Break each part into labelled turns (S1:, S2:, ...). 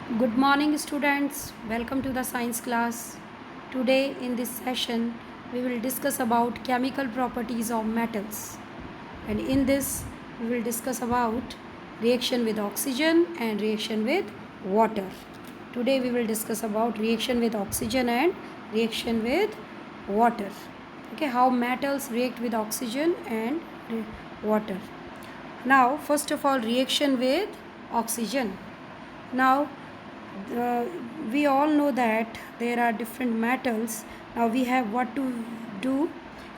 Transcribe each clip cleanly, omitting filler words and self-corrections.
S1: Good morning, students. Welcome to the science class. Today, in this session, we will discuss about chemical properties of metals. And in this, we will discuss about reaction with oxygen and reaction with water. Today, we will discuss about reaction with oxygen and reaction with water. Okay, how metals react with oxygen and water. Now, first of all, reaction with oxygen. Now, uh, we all know that there are different metals. Now we have what to do: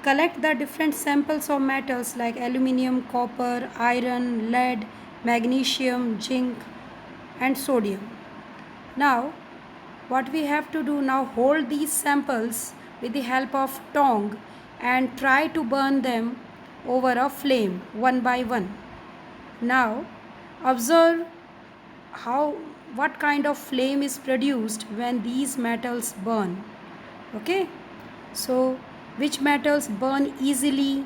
S1: collect the different samples of metals like aluminium, copper, iron, lead, magnesium, zinc, and sodium. Now what we have to do now, hold these samples with the help of tongue and try to burn them over a flame one by one. Now observe how what kind of flame is produced when these metals burn. Okay, so which metals burn easily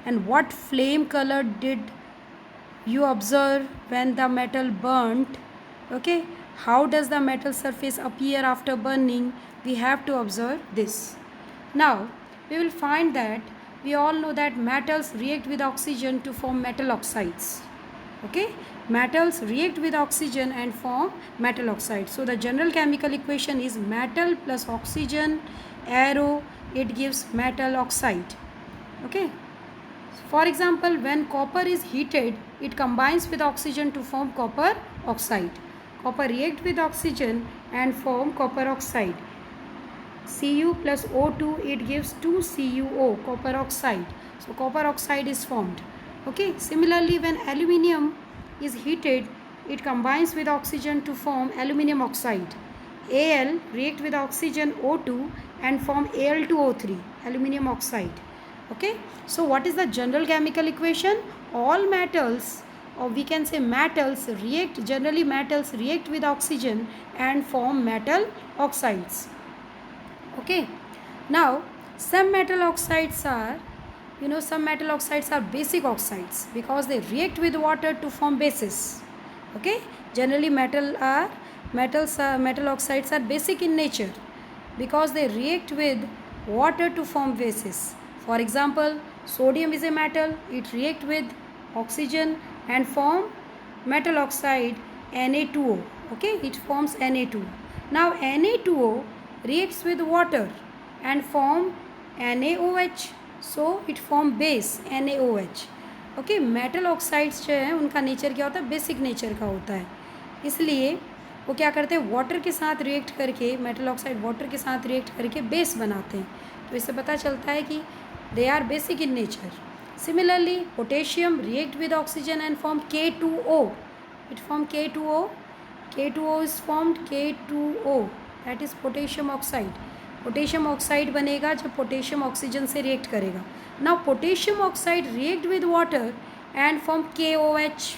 S1: and what flame color did you observe when the metal burnt. Okay, how does the metal surface appear after burning? We have to observe this. Now we will find that we all know that metals react with oxygen to form metal oxides. Okay, metals react with oxygen and form metal oxide. So the general chemical equation is metal plus oxygen arrow, it gives metal oxide. Okay, for example, when copper is heated, it combines with oxygen to form copper oxide. Copper react with oxygen and form copper oxide. Cu plus O2, it gives 2CuO, copper oxide. So copper oxide is formed. Okay, similarly when aluminium is heated, it combines with oxygen to form aluminium oxide. Al react with oxygen O2 and form Al2O3, aluminium oxide. Okay, so what is the general chemical equation? All metals, or we can say metals react, generally metals react with oxygen and form metal oxides. Okay, now some metal oxides are, some metal oxides are basic oxides because they react with water to form bases. Okay, generally metal oxides are basic in nature because they react with water to form bases. For example, sodium is a metal, it react with oxygen and form metal oxide Na2O. Okay, it forms Na2. Now Na2O reacts with water and form NaOH, so it form base NaOH. Okay, metal oxides जो है उनका nature क्या होता है? Basic nature का होता है, इसलिए वो क्या करते हैं, वाटर के साथ रिएक्ट करके, मेटल ऑक्साइड वाटर के साथ रिएक्ट करके बेस बनाते हैं. तो इससे पता चलता है कि they are basic in nature. Similarly potassium react with oxygen and form K2O. It form K2O. K2O is formed K2O, that is potassium oxide. Potassium oxide बनेगा जब पोटेशियम ऑक्सीजन से रिएक्ट करेगा. Now potassium oxide react with water and form KOH.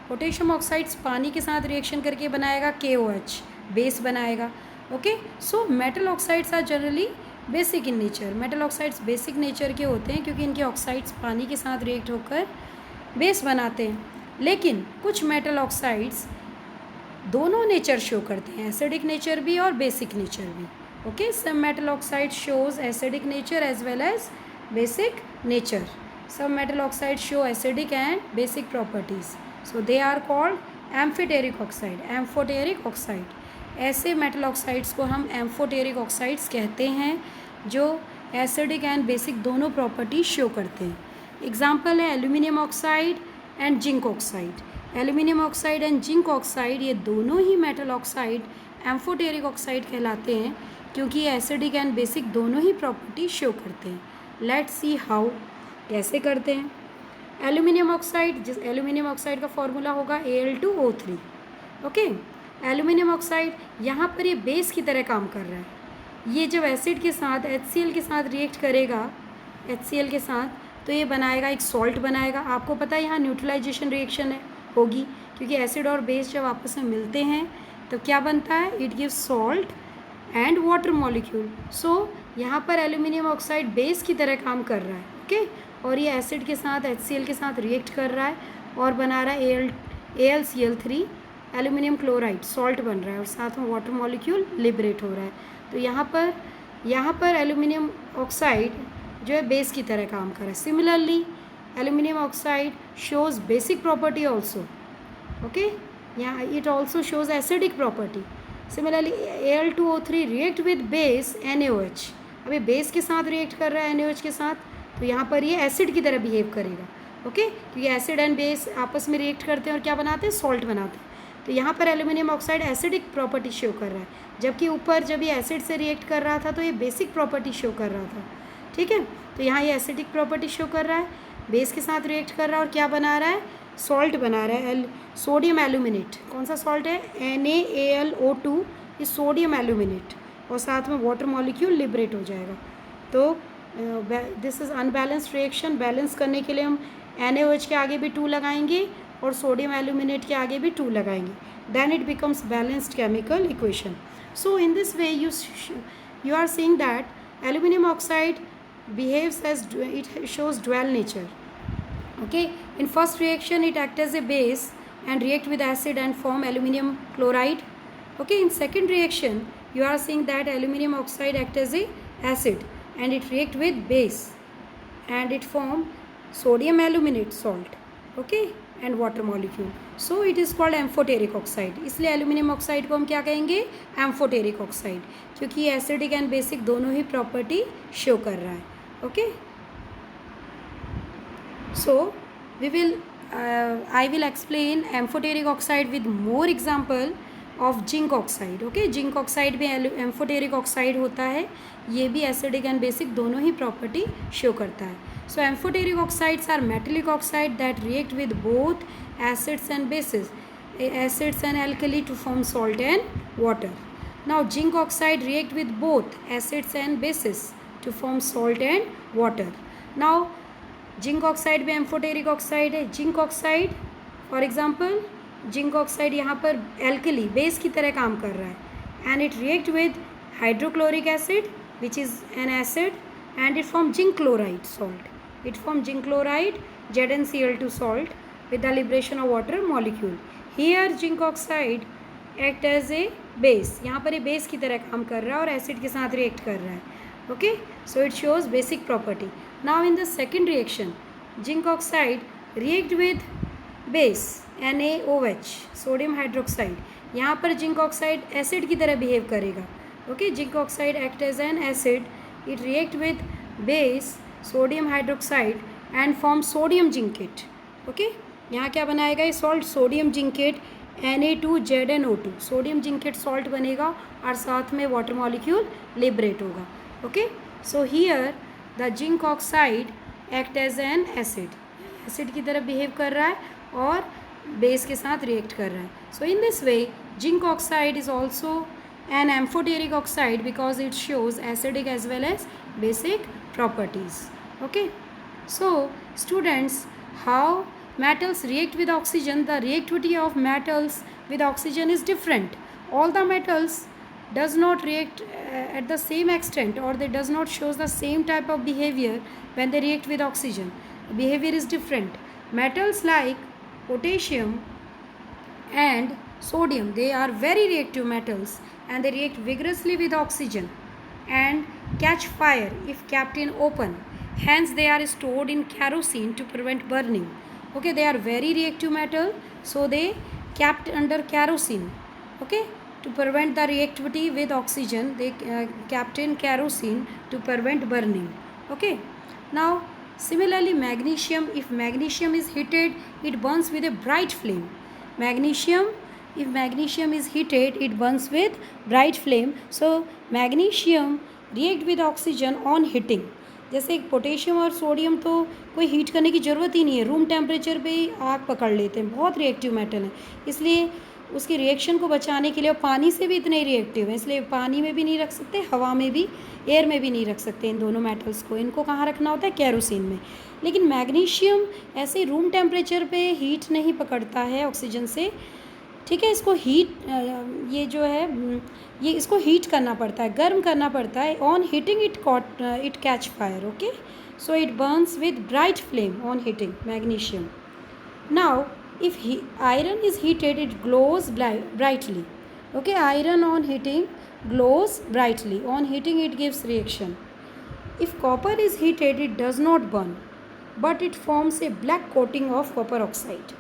S1: Potassium oxides पानी के साथ reaction करके बनाएगा KOH, base बनाएगा. Okay, so metal oxides are generally basic in nature. Metal oxides basic nature के होते हैं क्योंकि इनके ऑक्साइड्स पानी के साथ रिएक्ट होकर बेस बनाते हैं. लेकिन कुछ मेटल ऑक्साइड्स दोनों नेचर शो करते हैं, एसिडिक नेचर भी और बेसिक नेचर भी. Okay, some metal oxide shows acidic nature as well as basic nature. Some metal oxides show acidic and basic properties, so they are called amphoteric oxide. Amphoteric oxide, ऐसे metal oxides को हम amphoteric oxides कहते हैं जो acidic and basic दोनों properties show करते हैं. Example है aluminium oxide and zinc oxide. Aluminium oxide and zinc oxide ये दोनों ही metal oxide amphoteric oxide कहलाते हैं क्योंकि ये एसिडिक एंड बेसिक दोनों ही प्रॉपर्टी शो करते हैं. लेट्स सी हाउ, कैसे करते हैं. एल्यूमिनियम ऑक्साइड, जिस एल्यूमिनियम ऑक्साइड का फॉर्मूला होगा Al2O3. ओके, एल्यूमिनियम ऑक्साइड यहाँ पर ये बेस की तरह काम कर रहा है. ये जब एसिड के साथ HCl के साथ रिएक्ट करेगा, HCl के साथ, तो ये बनाएगा एक सॉल्ट बनाएगा. आपको पता है यहाँ न्यूट्रलाइजेशन रिएक्शन है होगी क्योंकि एसिड और बेस जब आपस में मिलते हैं तो क्या बनता है? It gives salt and water molecule. So यहाँ पर एल्यूमिनियम ऑक्साइड बेस की तरह काम कर रहा है. ओके, और ये एसिड के साथ HCl के साथ रिएक्ट कर रहा है और बना रहा है AlCl3 एल्यूमिनियम क्लोराइड सॉल्ट बन रहा है और साथ में वाटर मॉलिक्यूल लिबरेट हो रहा है। तो यहाँ पर एल्यूमिनियम ऑक्साइड जो है बेस की तरह काम कर रहा है। Similarly aluminium oxide shows basic property also, okay, यहाँ it also shows acidic property. Similarly Al2O3 react with base NaOH, अभी बेस के साथ रिएक्ट कर रहा है NaOH के साथ, तो यहाँ पर ये एसिड की तरह बिहेव करेगा, ओके, क्योंकि एसिड एंड बेस आपस में रिएक्ट करते हैं और क्या बनाते हैं, सॉल्ट बनाते हैं। तो यहाँ पर aluminium oxide acidic property show कर रहा है, जबकि ऊपर जब ये एसिड से रिएक्ट कर रहा था तो ये बेसिक प्रॉपर्टी शो कर रहा था, ठीक है। तो यहाँ ये एसिडिक प्रॉपर्टी शो कर रहा है, बेस के साथ रिएक्ट कर रहा है और क्या बना रहा है, सॉल्ट बना रहा है, सोडियम एल्यूमिनेट। कौन सा सॉल्ट है, NaAlO2, ये सोडियम एल्यूमिनेट, और साथ में वाटर मॉलिक्यूल लिबरेट हो जाएगा। तो this is unbalanced reaction. Balance करने के लिए हम NaOH के आगे भी 2 लगाएंगे और सोडियम एल्यूमिनेट के आगे भी 2 लगाएंगे, then it becomes balanced chemical equation. So in this way you are seeing that aluminum oxide behaves as it shows dual nature, okay. In first reaction it acts as a base and react with acid and form aluminum chloride, okay. In second reaction you are seeing that aluminum oxide acts as a acid and it react with base and it form sodium aluminate salt, okay, and water molecule. So it is called amphoteric oxide. इसलिए aluminium oxide को हम क्या कहेंगे, amphoteric oxide, क्योंकि ये acidic and basic दोनों ही property show कर रहा है, okay. So we will I will explain amphoteric oxide with more example of zinc oxide, okay. Zinc oxide भी एम्फोटेरिक ऑक्साइड होता है, ये भी एसिडिक एंड बेसिक दोनों ही प्रॉपर्टी शो करता है। So amphoteric oxides are metallic oxide that react with both acids and bases, acids and alkali to form salt and water. Now zinc oxide react with both acids and bases to form salt and water. Now zinc oxide भी amphoteric oxide है। zinc oxide for example, zinc oxide यहाँ पर alkali base की तरह काम कर रहा है and it react with hydrochloric acid which is an acid and it form zinc chloride salt. It forms zinc chloride ZnCl2 salt with the liberation of water molecule. Here zinc oxide act as a base, यहाँ पर ये base की तरह काम कर रहा है और एसिड के साथ रिएक्ट कर रहा है, okay. So it shows basic property. Now in the second reaction zinc oxide react with base NaOH sodium hydroxide, यहाँ पर जिंक ऑक्साइड एसिड की तरह बिहेव करेगा, okay. Zinc oxide act as an acid, it react with base sodium hydroxide and form sodium zincate, okay. यहाँ क्या बनाएगा ये salt, sodium zincate Na2ZnO2, sodium zincate salt बनेगा और साथ में वाटर मॉलिक्यूल लिबरेट होगा, okay. So here the zinc oxide act as an acid, acid की तरह बिहेव कर रहा है और बेस के साथ रिएक्ट कर रहा है। So in this way zinc oxide is also an amphoteric oxide because it shows acidic as well as basic properties, okay. So students, how metals react with oxygen, the reactivity of metals with oxygen is different. All the metals does not react at the same extent or they does not shows the same type of behavior when they react with oxygen. Behavior is different. Metals like potassium and sodium, they are very reactive metals and they react vigorously with oxygen and catch fire if kept in open. Hence they are stored in kerosene to prevent burning, okay. They are very reactive metal, so they kept under kerosene, okay, to prevent the reactivity with oxygen. They kept in kerosene to prevent burning, okay. Now similarly magnesium, if magnesium is heated it burns with a bright flame. Magnesium, if magnesium is heated it burns with bright flame. So magnesium react with oxygen on heating. जैसे potassium और sodium तो कोई heat करने की ज़रूरत ही नहीं है, room temperature पे ही आग पकड़ लेते हैं, बहुत रिएक्टिव मेटल है, इसलिए उसकी रिएक्शन को बचाने के लिए पानी से भी इतने रिएक्टिव हैं, इसलिए पानी में भी नहीं रख सकते, हवा में भी, एयर में भी नहीं रख सकते इन दोनों मेटल्स को। इनको कहाँ रखना होता है, केरोसिन में। लेकिन मैग्नीशियम ऐसे रूम टेम्परेचर पे हीट नहीं पकड़ता है ऑक्सीजन से, ठीक है। इसको हीट, ये जो है ये इसको हीट करना पड़ता है, गर्म करना पड़ता है। On heating it catch fire, okay. So it Burns with bright flame on heating magnesium. Now If iron is heated, it glows brightly. Okay, iron on heating glows brightly. On heating, it gives reaction. If copper is heated, it does not burn, but it forms a black coating of copper oxide.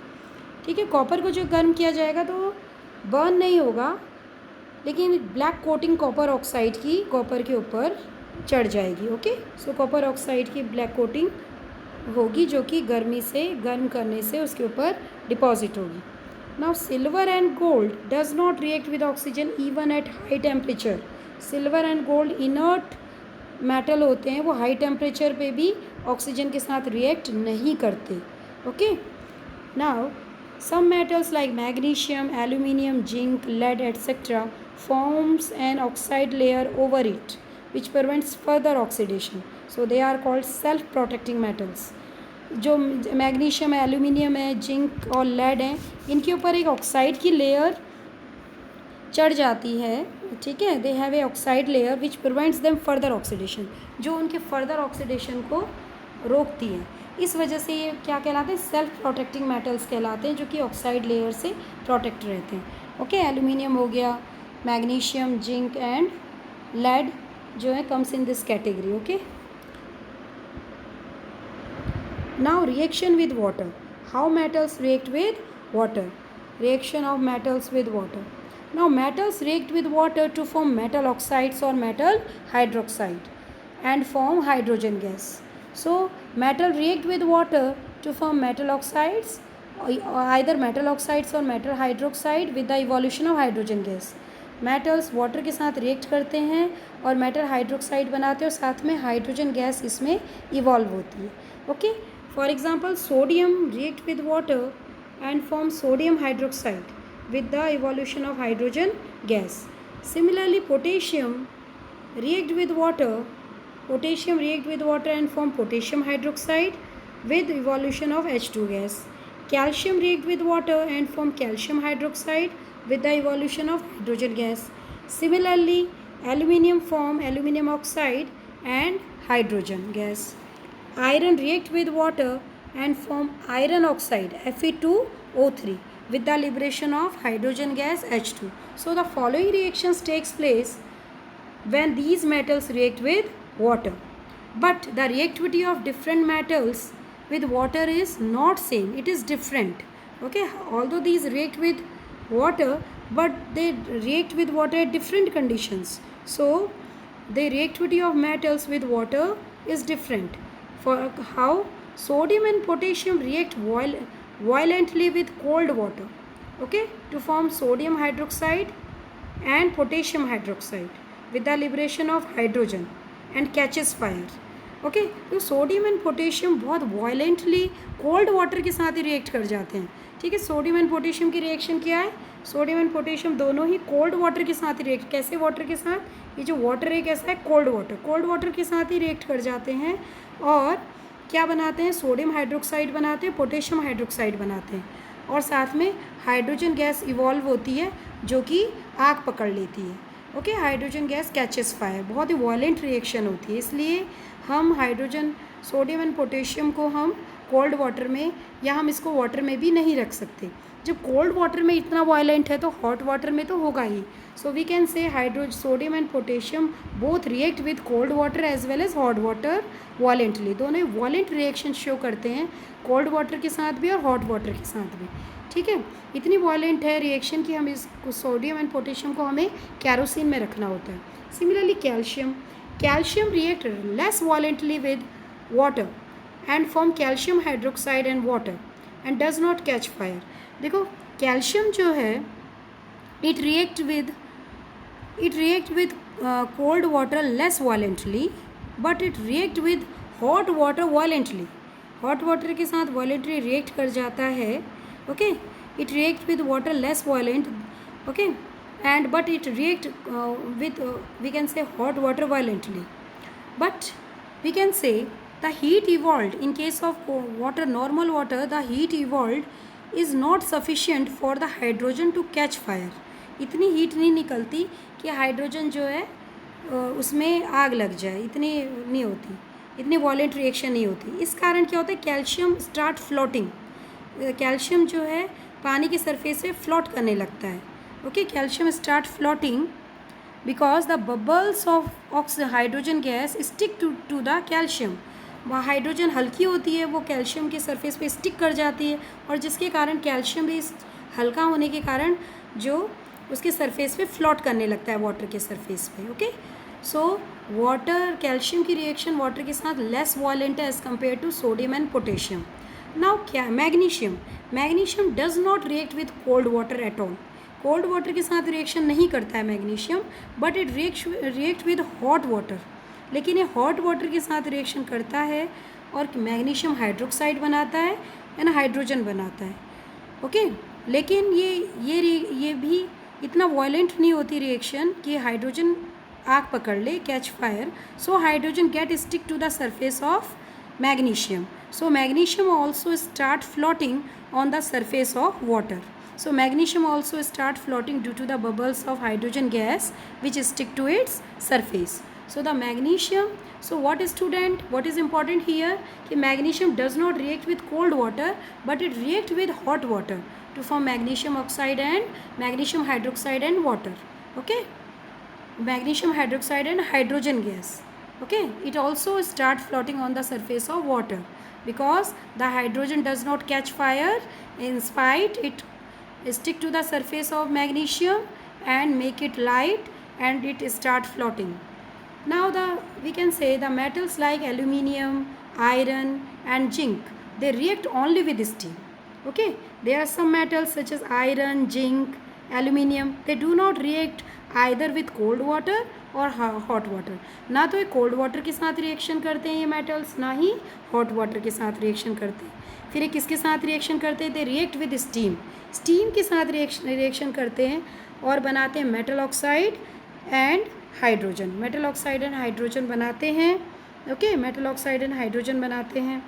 S1: ठीक है, copper को जो गर्म किया जाएगा तो burn नहीं होगा, लेकिन ब्लैक कोटिंग कॉपर ऑक्साइड की कॉपर के ऊपर चढ़ जाएगी. ओके, सो कॉपर ऑक्साइड की ब्लैक कोटिंग होगी जो कि गर्म करने से उसके ऊपर डिपॉजिट होगी. Now silver and gold does not react with oxygen even at high temperature. Silver and gold inert metal होते हैं, वो हाई टेम्परेचर पे भी ऑक्सीजन के साथ रिएक्ट नहीं करते. Okay, now some metals like magnesium, aluminium, zinc, lead etcetera forms an oxide layer over it which prevents further oxidation. So they are called self protecting metals. जो मैग्नीशियम है, aluminium है, जिंक और lead है, इनके ऊपर एक oxide की layer चढ़ जाती है. ठीक है, they have a oxide layer which prevents them further oxidation, जो उनके फर्दर ऑक्सीडेशन को रोकती है. इस वजह से ये क्या कहलाते हैं? सेल्फ प्रोटेक्टिंग मेटल्स कहलाते हैं, जो कि ऑक्साइड लेयर से प्रोटेक्ट रहते हैं. ओके, एल्यूमिनियम हो गया, मैग्नीशियम, जिंक एंड लेड जो है comes in this category. Okay, now reaction with water. How metals react with water? Reaction of metals with water. Now metals react with water to form metal oxides or metal hydroxide and form hydrogen gas. So metal react with water to form metal oxides, either metal oxides or metal hydroxide with the evolution of hydrogen gas. Metals water के साथ react करते हैं और metal hydroxide बनाते हैं और साथ में हाइड्रोजन गैस इसमें इवॉल्व होती है. Okay, for example sodium react with water and form sodium hydroxide with the evolution of hydrogen gas. Similarly, potassium react with water and form potassium hydroxide with evolution of H2 gas. Calcium react with water and form calcium hydroxide with the evolution of hydrogen gas. Similarly, aluminium form aluminium oxide and hydrogen gas. Iron react with water and form iron oxide Fe2O3 with the liberation of hydrogen gas H2. So the following reactions takes place when these metals react with water. But the reactivity of different metals with water is not same. It is different. Okay, although these react with water, but they react with water at different conditions. So the reactivity of metals with water is different. For how sodium and potassium react violently with cold water, okay, to form sodium hydroxide and potassium hydroxide with the liberation of hydrogen and catches fire. Okay, तो sodium and potassium बहुत violently cold water के साथ ही react कर जाते हैं. ठीक है, sodium and potassium की रिएक्शन क्या है? सोडियम एंड पोटेशियम दोनों ही कोल्ड वाटर के साथ ही रिएक्ट. कैसे वाटर के साथ? ये जो वाटर है कैसा है? कोल्ड वाटर के साथ ही रिएक्ट कर जाते हैं और क्या बनाते हैं? सोडियम हाइड्रोक्साइड बनाते हैं, पोटेशियम हाइड्रोक्साइड बनाते हैं और साथ में हाइड्रोजन गैस इवॉल्व होती है जो कि आग पकड़ लेती है. Okay, hydrogen gas catches fire. बहुत ही वायलेंट रिएक्शन होती है, इसलिए हम हाइड्रोजन सोडियम एंड पोटेशियम को हम कोल्ड वाटर में या हम इसको वाटर में भी नहीं रख सकते. जब कोल्ड वाटर में इतना वायलेंट है तो हॉट वाटर में तो होगा ही. So we can say sodium and potassium both react with cold water as well as hot water violently. दोनों वायलेंट रिएक्शन शो करते हैं, कोल्ड वाटर के साथ भी और हॉट वाटर के साथ भी. ठीक है, इतनी वायलेंट है रिएक्शन कि हम इस सोडियम एंड पोटेशियम को हमें कैरोसिन में रखना होता है. Similarly calcium react less violently with water and form calcium hydroxide and water and does not catch fire. देखो, कैल्शियम जो है it react with cold water less violently, but it react with hot water violently. hot water के साथ violently react कर जाता है. okay, it react with water less violent. okay, and but it react with we can say hot water violently. But we can say the heat evolved in case of water, normal water, the heat evolved is not sufficient for the hydrogen to catch fire. इतनी heat नहीं निकलती कि hydrogen जो है उसमें आग लग जाए, इतनी नहीं होती, इतनी वॉलेंट रिएक्शन नहीं होती. इस कारण क्या होता है? Calcium start floating. कैल्शियम जो है पानी की सरफेस पे फ्लोट करने लगता है. Okay, calcium start floating because the bubbles of hydrogen gas stick to the calcium. वह हाइड्रोजन हल्की होती है, वो कैल्शियम के सरफेस पे स्टिक कर जाती है और जिसके कारण कैल्शियम भी हल्का होने के कारण जो उसके सरफेस पे फ्लोट करने लगता है वाटर के सरफेस पे. ओके, सो वाटर कैल्शियम की रिएक्शन वाटर के साथ लेस वॉलेंट है as compared to sodium and potassium. Now क्या magnesium does not react with cold water at all. Cold water के साथ रिएक्शन नहीं करता है magnesium, but it react with hot water. लेकिन ये हॉट वाटर के साथ रिएक्शन करता है और मैग्नीशियम हाइड्रोक्साइड बनाता है एंड हाइड्रोजन बनाता है. ओके, लेकिन ये भी इतना वॉयलेंट नहीं होती रिएक्शन कि हाइड्रोजन आग पकड़ ले, catch fire. So hydrogen get stick to the surface of magnesium. So magnesium also start floating on the surface of water. So magnesium also start floating due to the bubbles of hydrogen gas which stick to its surface. So the magnesium, so what student, what is important here कि magnesium does not react with cold water but it react with hot water to form magnesium oxide and magnesium hydroxide and water. Okay, magnesium hydroxide and hydrogen gas. Okay, it also start floating on the surface of water because the hydrogen does not catch fire, in spite it stick to the surface of magnesium and make it light and it start floating. Now we can say the metals like aluminium, iron and zinc, they react only with steam. Okay, there are some metals such as iron, zinc, aluminium, they do not react either with cold water और hot water. ना तो ये cold water के साथ reaction करते हैं ये metals, ना ही हॉट वाटर के साथ रिएक्शन करते हैं. फिर ये किसके साथ रिएक्शन करते हैं? दे रिएक्ट विद स्टीम के साथ रिएक्शन करते हैं और बनाते हैं metal oxide and hydrogen. Metal oxide and hydrogen बनाते हैं. Okay, metal oxide and hydrogen बनाते हैं.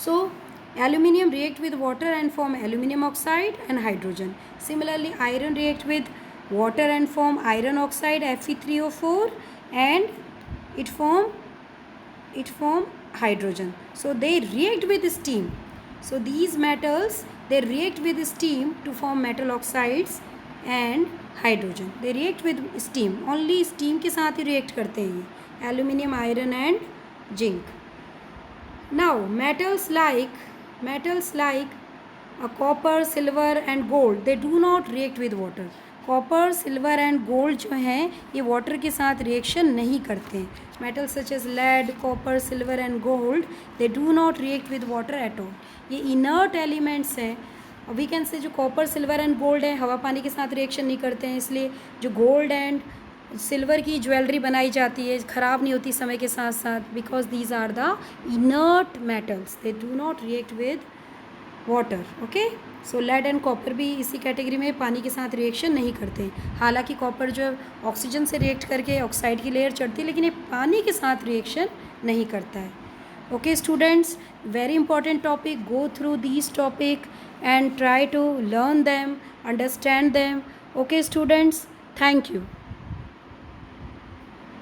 S1: So aluminium react with water and form aluminium oxide and hydrogen. Similarly iron react with water and form iron oxide Fe3O4 and it form hydrogen. So they react with steam. So these metals, they react with steam to form metal oxides and hydrogen. They react with steam, only steam के साथ ही react करते हैं ये, aluminium, iron and zinc. Now metals like copper, silver and gold, they do not react with water. Copper, silver and gold जो हैं ये water के साथ रिएक्शन नहीं करते हैं. Metal such as lead, copper, silver and gold, they do not react with water at all. ये inert elements हैं. वी कैन से जो कॉपर, सिल्वर एंड गोल्ड है हवा पानी के साथ रिएक्शन नहीं करते हैं, इसलिए जो गोल्ड एंड सिल्वर की ज्वेलरी बनाई जाती है ख़राब नहीं होती समय के साथ साथ, because these are the inert metals, they do not react with water. Okay, so lead and copper भी इसी कैटेगरी में पानी के साथ रिएक्शन नहीं करते. हालांकि कॉपर जो ऑक्सीजन से रिएक्ट करके ऑक्साइड की लेयर चढ़ती है, लेकिन ये पानी के साथ रिएक्शन नहीं करता है. Okay students, very important topic. Go through these topic and try to learn them, understand them. Okay students, thank you.